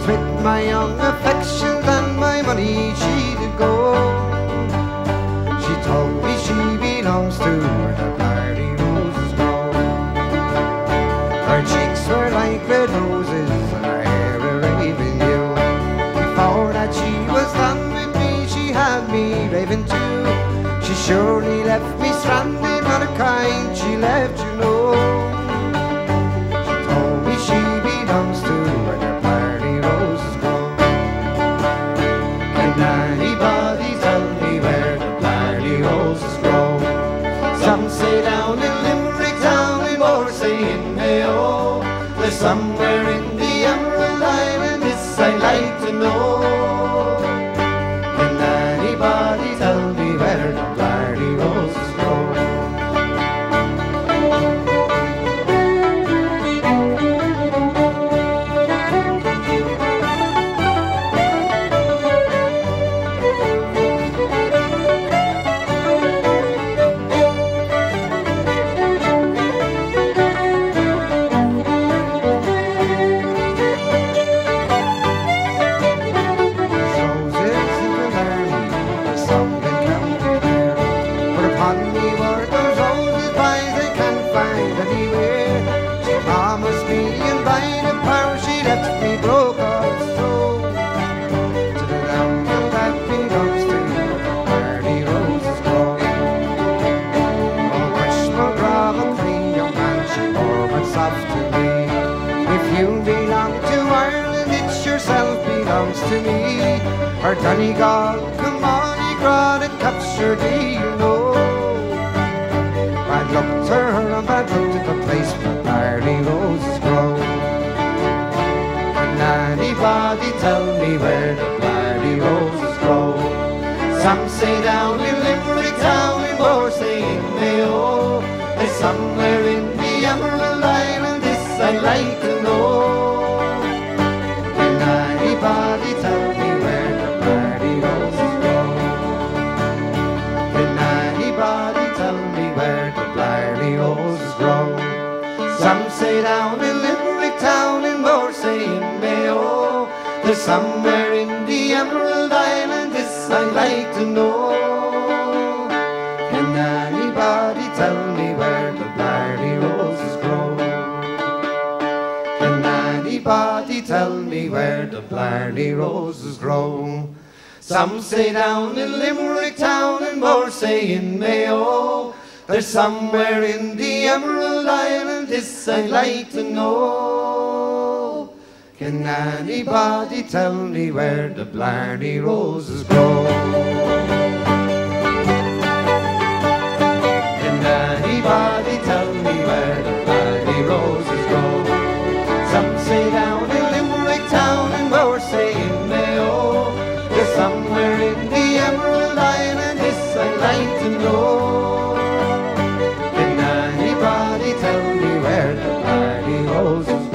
'twas with my young affections and my money she did go. She told me she belongs to where the Blarney roses grow. Her cheeks were like red roses and her hair a raven hue. Before that she was done with me, she had me raving too. She surely left me stranded on a kind she left, you know. She told me she belongs to where the Blarney roses grow. Can anybody tell me where the Blarney roses grow? Some say down in Limerick town, and more say in Mayo. There's somewhere in the Emerald Island, this I'd like to know. Can anybody tell me where the Blarney roses grow? To me, her Donegal, come on, ye grod and capture thee, you know. Bad luck to her and bad luck to the place where Blarney roses grow. Can anybody tell me where the Blarney roses grow? Some say down in Limerick town, and more say in Mayo. There's somewhere in the Emerald Island, this I'd like to know. Anybody tell me where the Blarney roses grow? Can anybody tell me where the Blarney roses grow? Some say down in Limerick town, and more say in Mayo. There's somewhere in the Emerald Island, this I'd like to know. Can anybody tell me where the Blarney roses grow? Can anybody tell me where the Blarney roses grow? Some say down in Limerick town, and more say in Mayo. There's somewhere in the Emerald Island, this I'd like to know. Can anybody tell me where the Blarney roses grow? Can anybody tell me where the Blarney roses grow? Some say down in Limerick town, and more say in Mayo. There's somewhere in the Emerald Island, this I'd like to know. Can anybody tell me where the Blarney roses grow?